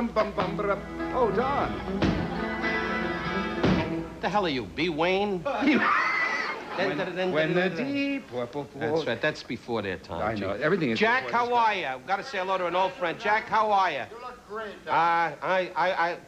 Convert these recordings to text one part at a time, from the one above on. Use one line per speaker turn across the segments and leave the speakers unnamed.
Oh, Don.
What the hell are you, B. Wayne?
When the deep purple
That's right. That's before their time.
I know. Everything is...
Jack, how are you? I've got to say hello to an old friend. Jack, how are you?
You look great.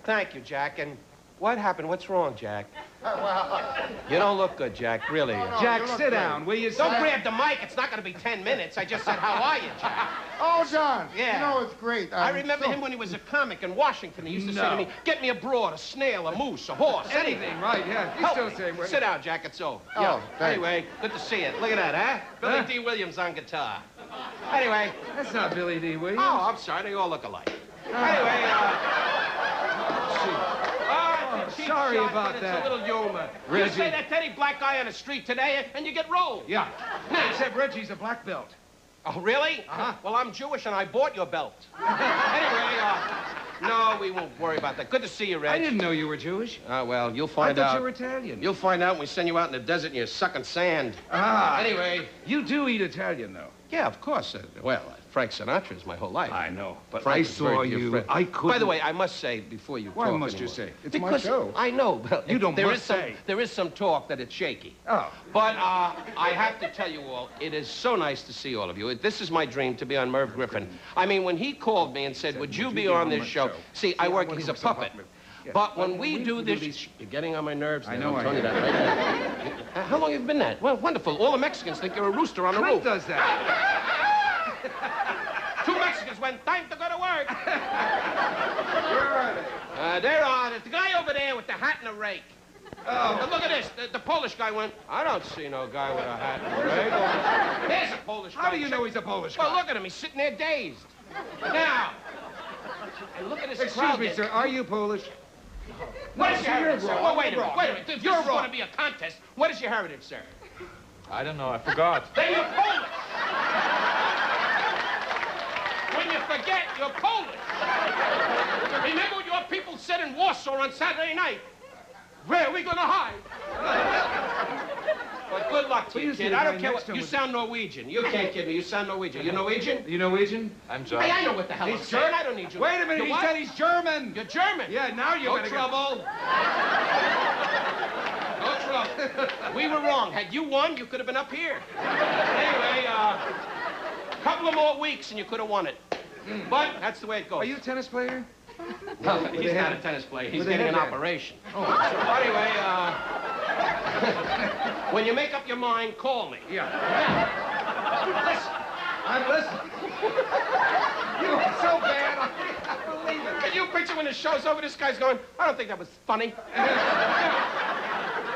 Thank you, Jack. And what happened? What's wrong, Jack?
Well,
You don't look good, Jack. Really.
No,
Jack,
you look
sit
great.
down, will you?
Don't grab the mic. It's not going to be 10 minutes. I just said, how are you, Jack?
oh, John.
Yeah.
You know, it's great.
I remember him when he was a comic in Washington. He used to say to me, get me a broad, a snail, a moose, a horse,
Anything, right, yeah. He's
Help
still
me.
the same way.
Sit down, Jack. It's over.
Oh,
Yeah.
thanks.
Anyway, good to see you. Look at that, huh? Billy D. Williams on guitar. Anyway.
That's not Billy D. Williams.
Oh, I'm sorry. They all look alike. Anyway, cheap
sorry
shot,
about
but
that.
It's a little humor.
Reggie.
You say that to any black guy on the street today, and you get rolled.
Yeah. Except Reggie's a black belt.
Oh, really?
Uh-huh.
Well, I'm Jewish, and I bought your belt. Anyway, no, we won't worry about that. Good to see you, Reg.
I didn't know you were Jewish.
Well, you'll
I
find
thought
out.
you were Italian.
You'll find out when we send you out in the desert and you're sucking sand. Anyway.
You do eat Italian, though.
Yeah, of course. Frank Sinatra's my whole life.
I know, but
Frank
I
is a very
saw
dear
you.
friend.
I couldn't...
By the way, I must say, before you
Why
talk
must you
anymore,
say? It's
because
my show.
I know, but
You don't
there
must
is some,
say.
There is some talk that it's shaky.
Oh.
But I have to tell you all, it is so nice to see all of you. This is my dream, to be on Merv Griffin. I mean, when he called me and said, would you be on this show? See, I work, he's a puppet.
Yeah.
But when we do this, you're getting on my nerves now.
I know
I'm
I
telling you
am.
that right now. How long have you been that? Well, wonderful. All the Mexicans think you're a rooster on the
Clint
roof.
does that.
2 Mexicans went, time to go to work.
Where are they?
There are. There's the guy over there with the hat and the rake.
Oh.
Now, look at this. The Polish guy went, I don't see no guy with a hat and a rake. There's a Polish guy.
How do you know he's a Polish guy?
Well, look at him. He's sitting there dazed. Now, and look at this
Excuse
crowd.
me, sir. Are you Polish?
What is your
you're
heritage, sir?
wrong.
Well, wait a
You're
minute.
wrong.
Wait a minute. If
You're
this is going
wrong.
to be a contest, what is your heritage, sir?
I don't know. I forgot.
Then you're Polish. When you forget, you're Polish. Remember what your people said in Warsaw on Saturday night? Where are we going to hide? Well, good luck to you, kid. I don't care what... You sound Norwegian. You can't kid me. You sound Norwegian. You Norwegian?
You Norwegian?
I'm John.
Hey, I know what the hell I'm
He's
saying.
German.
I don't need you.
Wait a minute.
You
He
what?
said he's German.
You're German.
Yeah, now you
No
better
trouble. No trouble. We were wrong. Had you won, you could have been up here. Anyway, a couple of more weeks and you could have won it. But that's the way it goes.
Are you a tennis player?
No, he's
they
not
have-
a tennis player. He's
with a
getting an
headband.
operation. Oh. So anyway, when you make up your mind, call me.
Yeah.
Listen.
I'm listening. You are so bad. I can't believe it.
Can you picture when the show's over, this guy's going, I don't think that was funny.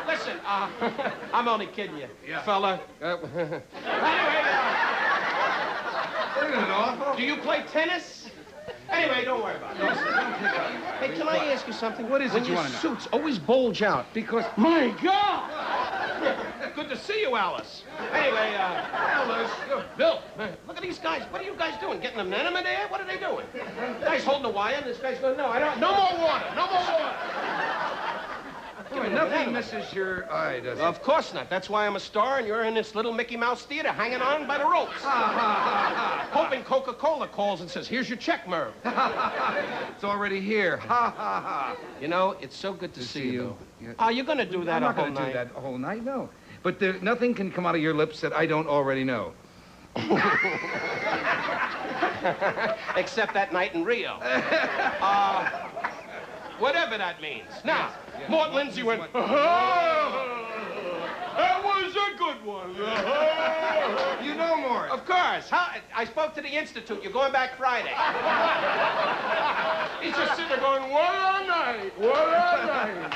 Listen, I'm only kidding you,
Yeah.
fella. Anyway,
Isn't it awful?
do you play tennis? Anyway, don't worry about it. Hey, can I ask you something?
What is it
when
you
your
wanna know?
suits always bulge out.
Because...
My God! Good to see you, Alice. Anyway, Alice, Bill, look at these guys. What are you guys doing? Getting an enema there? What are they doing? Guy's holding a wire, and this guy's going, no, I don't. No more water. No more water.
Boy, nothing misses your eye, does it?
Of course not. That's why I'm a star, and you're in this little Mickey Mouse theater hanging on by the ropes. Hoping Coca-Cola calls and says, here's your check, Merv.
It's already here. Ha, ha, ha.
You know, it's so good to see you.
Yeah.
Oh, you're going to do that
I'm
a
not
whole
going to do
night.
that a whole night, no. But nothing can come out of your lips that I don't already know.
Except that night in Rio. Whatever that means. Now,
Yes.
Mort Lindsay went, that was a good one.
You know more.
Of course. I spoke to the Institute. You're going back Friday. He's just sitting there going, what a night, what a night.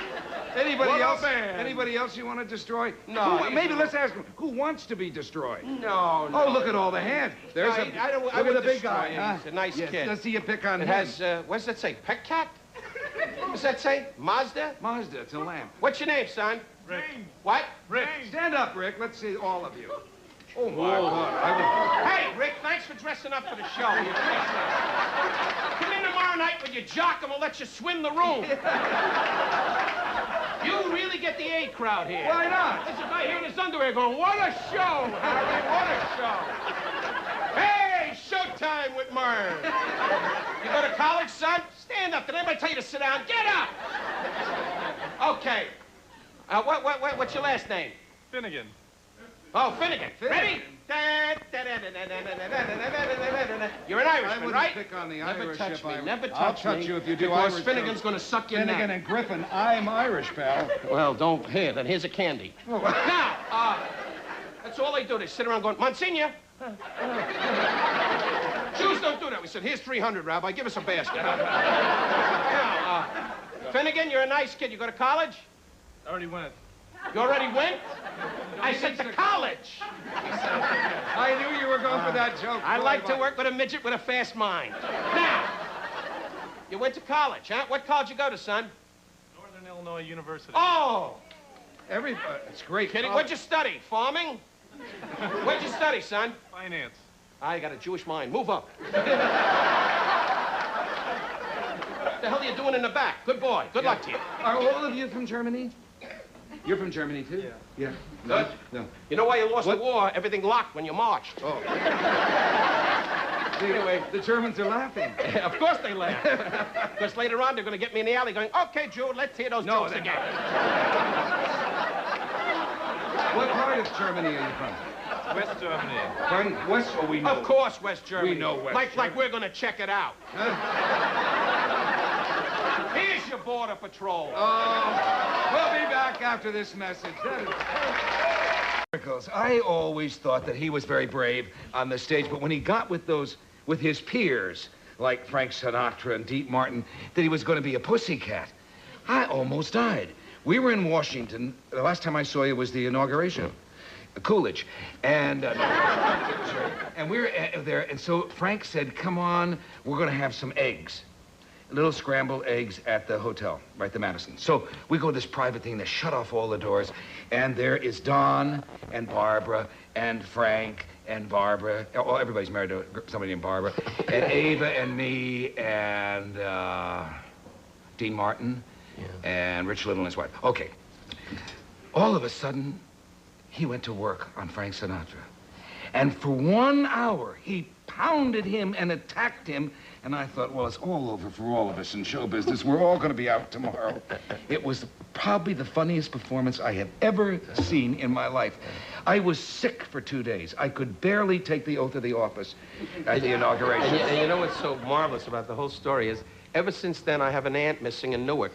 Anybody
What a
else?
band.
Anybody else you want to destroy?
No,
Who,
he's
maybe
a-
let's ask him. Who wants to be destroyed?
No, no.
Oh, look at all the hands. There's
I
a.
don't- I
look at
would
the big
destroy
guy.
him.
Huh?
He's a nice
Yes,
kid.
Let's see you pick on
It
him.
has, what does that say? Pet cat? What does that say? Mazda?
Mazda. It's a lamp.
What's your name, son?
Rick.
What?
Rick.
Stand up, Rick. Let's see all of you. Oh, my God.
Hey, Rick, thanks for dressing up for the show. You appreciate it. Come in tomorrow night with your jock and we'll let you swim the room. You really get the A crowd here.
Why not?
There's a guy here in his underwear going, what a show, Harry, what a show. Hey, showtime with Merv. You go to college, son? Stand up. Did anybody tell you to sit down? Get up! Okay. What's your last name?
Finnegan.
Oh, Finnegan. Ready? You're an
I
Irishman,
wouldn't
right?
pick on the
Never
Irish
touch
if
me.
I...
Never
I'll
touch
touch
me.
you if you do
because
Irish
Finnegan's
jokes.
going to suck your
Finnegan
neck.
and Griffin, I'm Irish, pal.
Well, don't. Here, then here's a candy. Now, that's all they do. They sit around going, Monsignor. Jews don't do that. We said, here's 300, Rabbi. Give us a basket. Now, Finnegan, you're a nice kid. You go to college?
I already went.
You already went? I said to college.
I knew you were going for that joke.
I like to work with a midget with a fast mind. Now, you went to college, huh? What college you go to, son?
Northern Illinois University.
Oh!
Everybody, it's great.
Kidding. What'd you study? Farming? What'd you study, son?
Finance.
I got a Jewish mind. Move up. What the hell are you doing in the back? Good boy. Good luck to you.
Are all of you from Germany? You're from Germany, too? Yeah.
Good.
No.
You know why you lost
What?
the war? Everything locked when you marched.
Oh.
Anyway.
The Germans are laughing.
Of course they laugh. Because later on, they're going to get me in the alley going, okay, Jew, let's hear those jokes
they're
again.
What part of Germany are you from?
West Germany.
Pardon? West? Oh, we know.
Of course, West Germany.
We know West
Like we're going to check it out. Here's your border patrol.
Oh, we'll be back after this message. Rickles, I always thought that he was very brave on the stage, but when he got with his peers, like Frank Sinatra and Deep Martin, that he was going to be a pussycat. I almost died. We were in Washington. The last time I saw you was the inauguration. Coolidge. And and we were there, and so Frank said, come on, we're going to have some eggs. Little scrambled eggs at the hotel, right, the Madison. So we go to this private thing, they shut off all the doors, and there is Don and Barbara and Frank and Barbara. Oh, everybody's married to somebody named Barbara. And Ava and me and Dean Martin and Rich Little and his wife. Okay. All of a sudden, he went to work on Frank Sinatra. And for 1 hour, he pounded him and attacked him. And I thought, well, it's all over for all of us in show business. We're all going to be out tomorrow. It was probably the funniest performance I have ever seen in my life. I was sick for 2 days. I could barely take the oath of the office at the inauguration.
And you know what's so marvelous about the whole story is, ever since then, I have an aunt missing in Newark.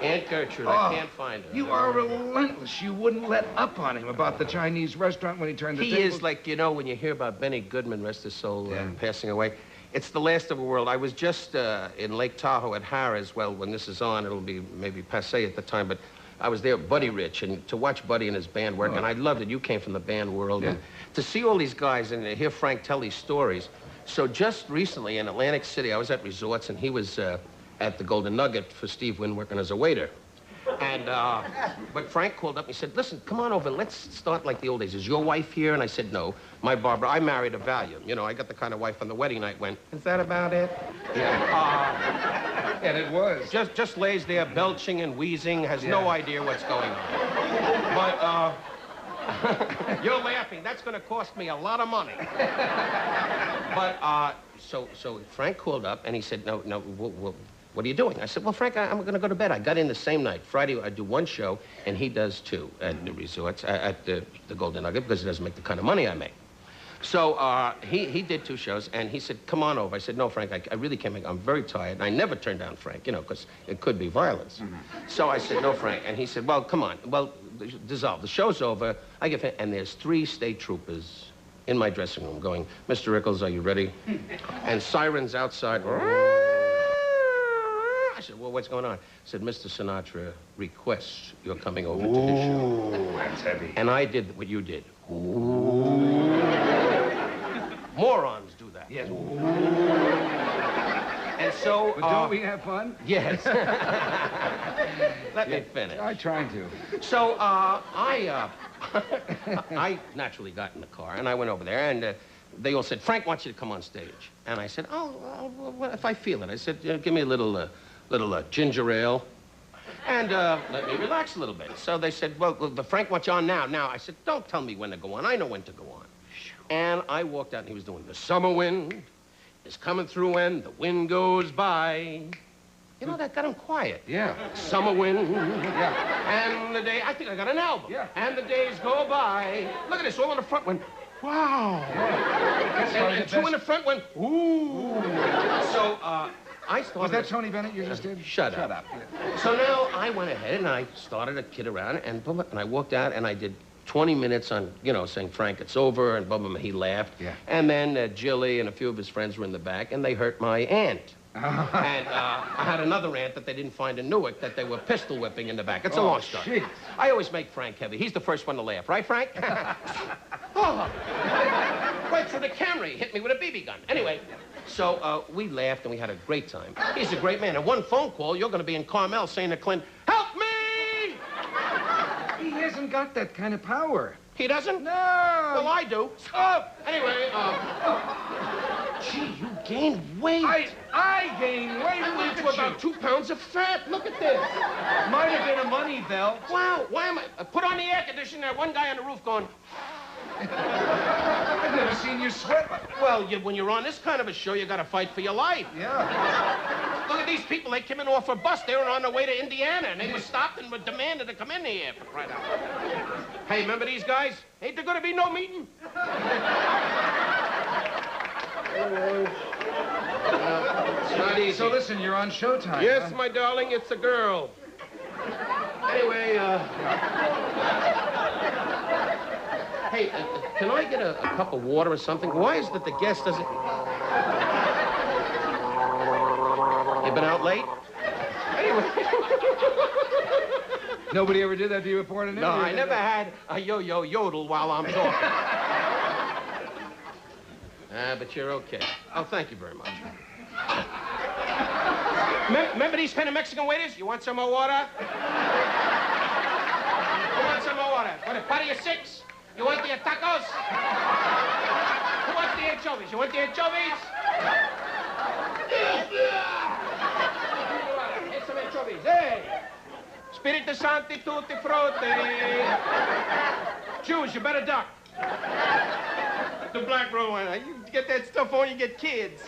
Aunt Gertrude, I can't find her.
You are relentless. You wouldn't let up on him about the Chinese restaurant when he turned the
He
tables.
is like, you know, when you hear about Benny Goodman, rest his soul,
Yeah.
passing away, it's the last of a world. I was just in Lake Tahoe at Harrah's. Well, when this is on, it'll be maybe passé at the time, but I was there with Buddy Rich, and to watch Buddy and his band work, and I loved it. You came from the band world.
Yeah.
And to see all these guys and hear Frank tell these stories. So just recently in Atlantic City, I was at Resorts, and he was at the Golden Nugget for Steve Wynn working as a waiter. And, but Frank called up and he said, listen, come on over, let's start like the old days. Is your wife here? And I said, no. My Barbara, I married a Valium. You know, I got the kind of wife on the wedding night went, is that about it? Yeah.
And it was.
Just lays there belching and wheezing, has no idea what's going on. But, you're laughing. That's going to cost me a lot of money. But, so Frank called up and he said, no, what are you doing? I said, well, Frank, I'm going to go to bed. I got in the same night. Friday, I do one show, and he does two at the Resorts, at the Golden Nugget, because he doesn't make the kind of money I make. So he did 2 shows, and he said, come on over. I said, no, Frank, I really can't make it. I'm very tired. And I never turned down Frank, you know, because it could be violence. So I said, no, Frank. And he said, well, come on. Well, dissolve. The show's over. I get and there's 3 state troopers in my dressing room going, Mr. Rickles, are you ready? And sirens outside. I said, well, what's going on? I said, Mr. Sinatra requests you're coming over to his show.
Ooh, that's heavy.
And I did what you did. Ooh. Morons do that.
Yes.
And So,
But don't we have fun?
Yes. Let me finish.
I'm trying to.
So, I naturally got in the car, and I went over there, and they all said, Frank wants you to come on stage. And I said, well, if I feel it. I said, give me a little ginger ale, and let me relax a little bit. So they said, well, Frank wants you on now. Now, I said, don't tell me when to go on. I know when to go on. And I walked out, and he was doing the summer wind is coming through when the wind goes by. You know, that got him quiet.
Yeah.
Summer wind.
Yeah.
And the day, I think I got an album.
Yeah.
And the days go by. Look at this, all in the front went, wow.
Yeah.
And two in the front went, ooh. So, I started...
Was that Tony Bennett you just did?
Shut up.
Shut up. Yeah.
So now I went ahead and I started to kid around, and I walked out and I did 20 minutes on, you know, saying, Frank, it's over, and he laughed.
Yeah.
And then Jilly and a few of his friends were in the back, and they hurt my aunt. And I had another aunt that they didn't find in Newark that they were pistol whipping in the back. It's a long story.
Shit.
I always make Frank heavy. He's the first one to laugh. Right, Frank? Oh. Right through the camera. He hit me with a BB gun. Anyway, so we laughed, and we had a great time. He's a great man. And one phone call, you're going to be in Carmel saying to Clint, help me!
He hasn't got that kind of power.
He doesn't?
No.
Well, I do. Oh, anyway, gee, you gained weight.
I gained weight.
I went
Look
to
at
about 2 pounds of fat. Look at this.
Might have been a money belt.
Wow, why am I... put on the air conditioner. One guy on the roof going...
I've never seen you sweat.
Well, when you're on this kind of a show, you got to fight for your life.
Yeah.
Look at these people. They came in off a bus. They were on their way to Indiana, and they were stopped and were demanded to come in here for crying out loud. Hey, remember these guys? Ain't there going to be no meeting? It's not easy.
So listen, you're on Showtime.
Yes,
huh?
my darling, it's a girl. Anyway, hey, can I get a cup of water or something? Why is it that the guest doesn't... You been out late? Anyway.
Nobody ever did that to you before in an
No,
interview,
I
did
never
they?
had a yo-yo yodel while I'm talking. But you're okay. Oh, thank you very much. Remember these kind of Mexican waiters? You want some more water? You want some more water? Want a party of 6? You want the tacos? Who wants the anchovies? You want the anchovies? Here's some anchovies. Hey! Spirito Santi tutti frutti. Jews, you better duck. The black room. You get that stuff on, you get kids.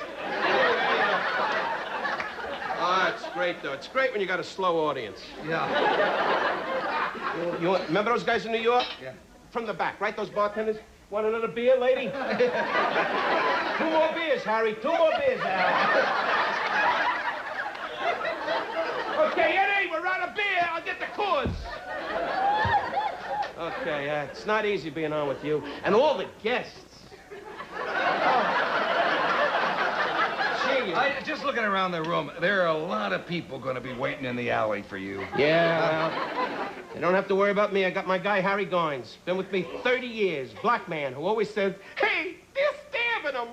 Oh, it's great, though. It's great when you got a slow audience.
Yeah.
Remember those guys in New York?
Yeah.
From the back, right? Those bartenders? Want another beer, lady? 2 more beers, Harry. 2 more beers, Harry. Okay, Eddie, we're out of beer. I'll get the Coors. Okay, it's not easy being on with you. And all the guests.
Just looking around the room, there are a lot of people going to be waiting in the alley for you.
Yeah, well, you don't have to worry about me. I got my guy, Harry Goins. Been with me 30 years. Black man who always says, hey, they're stabbing him.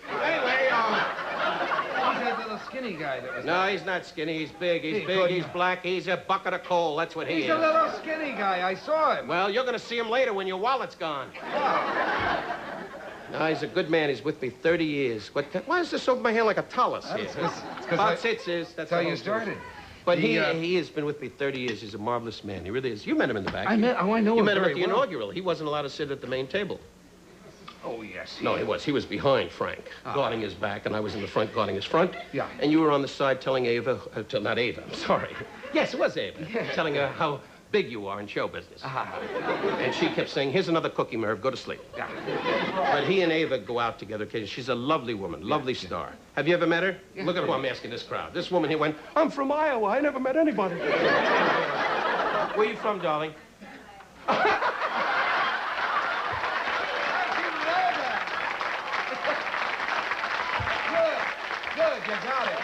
Anyway,
Who's that little skinny guy that was...
No, he's not skinny. He's big. He's big. He's black. He's a bucket of coal. That's what he is.
He's a little skinny guy. I saw him.
Well, you're going to see him later when your wallet's gone. No, he's a good man. He's with me 30 years. Why is this over my hair like a talus here? That's
how you started.
But he has been with me 30 years. He's a marvelous man. He really is. You met him in the back.
I know him
You met him at
very
the
well.
inaugural. He wasn't allowed to sit at the main table.
Oh, yes.
No, he was. He was behind Frank, guarding his back, and I was in the front guarding his front.
Yeah.
And you were on the side telling Ava, not Ava, I'm sorry. Yes, it was Ava. Yeah. Telling her how big you are in show business. And she kept saying, here's another cookie, Merv, go to sleep.
Yeah.
But he and Ava go out together occasionally. She's a lovely woman, lovely star. Have you ever met her? Yeah. Look at who I'm asking this crowd. This woman here went, I'm from Iowa. I never met anybody. Where are you from, darling?
Good, you got it.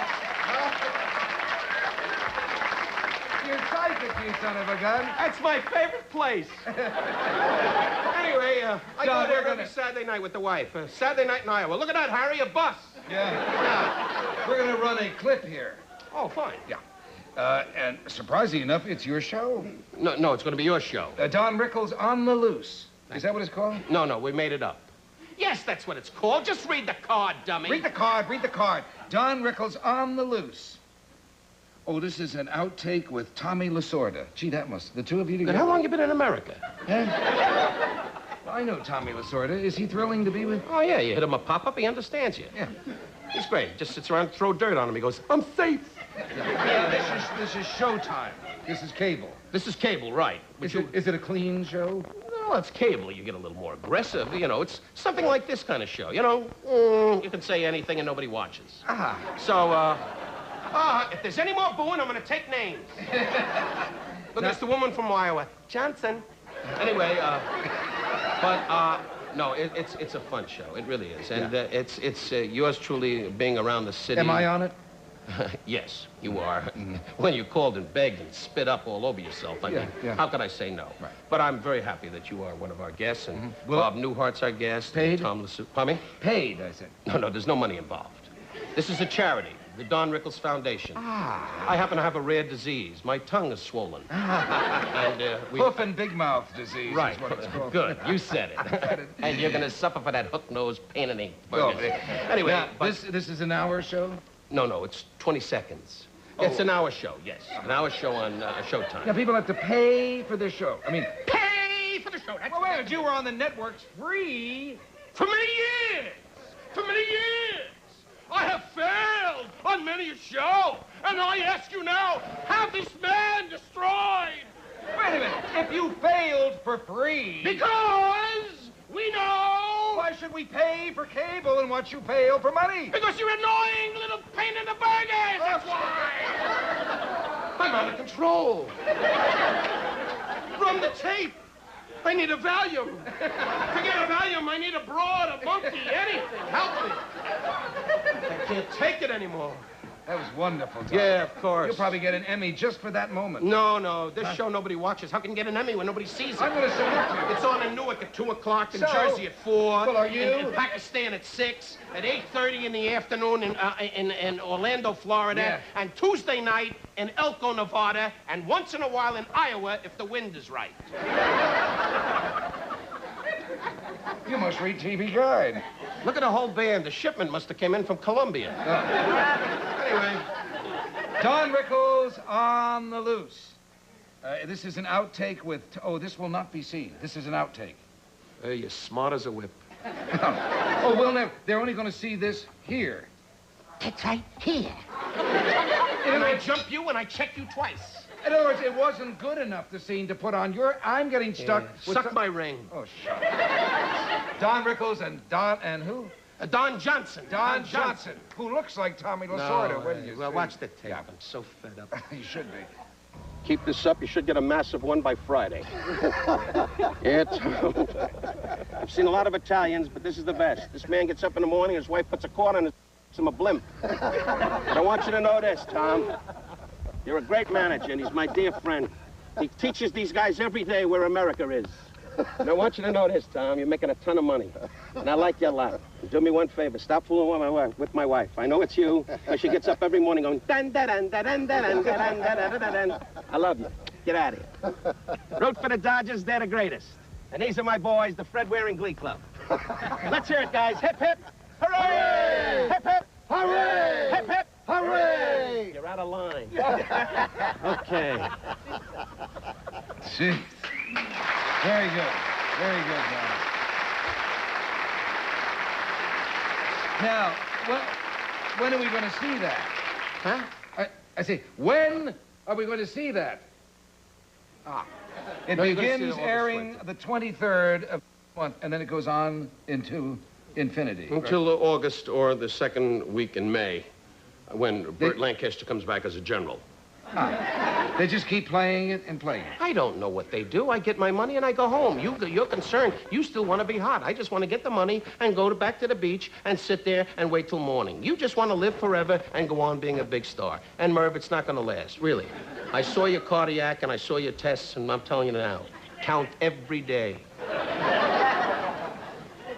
You're psychic, you son of a gun.
That's my favorite place. Anyway, I go there every Saturday night with the wife. Saturday night in Iowa. Look at that, Harry, a bus.
Yeah. We're going to run a clip here.
Oh, fine.
Yeah. And surprising enough, it's your show.
No, it's going to be your show.
Don Rickles on the Loose. Is that what it's called?
No, we made it up. Yes, that's what it's called. Just read the card, dummy.
Read the card. Don Rickles on the Loose. Oh, this is an outtake with Tommy Lasorda. Gee, that must... The two of you together...
How long you been in America?
Huh? I know Tommy Lasorda. Is he thrilling to be with?
Oh, yeah, you hit him a pop-up, he understands you.
Yeah.
He's great. Just sits around and throw dirt on him. He goes, I'm safe.
Yeah, this is Showtime. This is cable.
This is cable, right.
Is it a clean show?
Well, it's cable. You get a little more aggressive. You know, it's something like this kind of show. You know, you can say anything and nobody watches.
Ah.
So, if there's any more booing, I'm going to take names. Look, it's the woman from Iowa. Johnson. Anyway, no, it's a fun show. It really is. And it's yours truly being around the city.
Am I on it?
Yes, you are. When you called and begged and spit up all over yourself, I mean, how could I say no?
Right.
But I'm very happy that you are one of our guests, and
Well,
Bob Newhart's our guest.
paid?
Tom Pardon me?
Paid, I said.
No, there's no money involved. This is a charity, the Don Rickles Foundation. I happen to have a rare disease. My tongue is swollen. And
Hoof and big mouth disease
Right.
is what it's called.
Good. You said it. And you're going to suffer for that hook-nosed pain in the burgers. Anyway,
Now,
but-
this is an hour show?
No, it's 20 seconds. It's an hour show, yes. An hour show on Showtime.
Now, people have to pay for their show. I mean...
Pay for the show. That's
Well, wait a minute. You were on the networks free.
For many years. For many years. I have failed on many a show. And I ask you now, have this man destroyed?
Wait a minute. If you failed for free...
Because we know...
Why should we pay for cable and watch you fail for money?
Because you're annoying little pain in the burgers. That's why. I'm out of control. Run the tape. I need a Valium. Forget a Valium. I need a broad, a monkey, anything. Help me. I can't take it anymore.
That was wonderful, Tom.
Yeah, of course.
You'll probably get an Emmy just for that moment.
No. This show nobody watches. How can you get an Emmy when nobody sees it?
I'm going to send it to you.
It's on in Newark at 2 o'clock, in
So?
Jersey at 4.
Well, are you?
In Pakistan at 6, at 8:30 in the afternoon in Orlando, Florida,
Yeah.
and Tuesday night in Elko, Nevada, and once in a while in Iowa if the wind is right.
You must read TV Guide.
Look at the whole band. The shipment must have came in from Colombia. Anyway.
Don Rickles on the Loose. This is an outtake with... Oh, this will not be seen. This is an outtake.
You're smart as a whip.
Oh, well, never. They're only going to see this here.
That's right, here.
And I jump you and I check you twice.
In other words, it wasn't good enough, the scene, to put on your... I'm getting stuck with...
Suck my ring.
Oh, shut up. Don Rickles and Don... And who?
Don Johnson.
Don Johnson, who looks like Tommy Lasorda. Where do you
well,
see?
watch the tape.
Yeah.
I'm so fed up.
You should be.
Keep this up. You should get a massive one by Friday. Yeah, Tom. I've seen a lot of Italians, but this is the best. This man gets up in the morning, his wife puts a cord on his... him a blimp. But I want you to know this, Tom. You're a great manager, and he's my dear friend. He teaches these guys every day where America is. And I want you to know this, Tom. You're making a ton of money. And I like you a lot. Do me one favor. Stop fooling with my wife. I know it's you. But she gets up every morning going, dun, dun, dun, dun, dun, dun, dun, dun, dun, dun, dun. I love you. Get out of here. Root for the Dodgers. They're the greatest. And these are my boys, the Fred Waring Glee Club. Let's hear it, guys. Hip, hip. Hooray! Hip, hip.
Hooray!
Hip, hip.
Hooray!
You're out of line. Okay.
Jeez. Very good. Very good, Don. Now, when are we going to see that?
Huh?
I say, when are we going to see that? It
No, you're gonna see it
begins
August
airing
20th.
the 23rd of the month, and then it goes on into infinity.
Until August or the second week in May, when Burt Lancaster comes back as a general.
They just keep playing it and playing it.
I don't know what they do. I get my money and I go home. You're concerned. You still want to be hot. I just want to get the money and go back to the beach and sit there and wait till morning. You just want to live forever and go on being a big star. And Merv, it's not going to last, really. I saw your cardiac and I saw your tests, and I'm telling you now, count every day.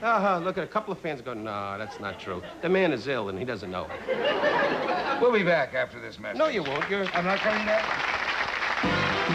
Look at a couple of fans go, no, that's not true. The man is ill and he doesn't know it.
We'll be back after this message.
No, you won't.
I'm not coming back.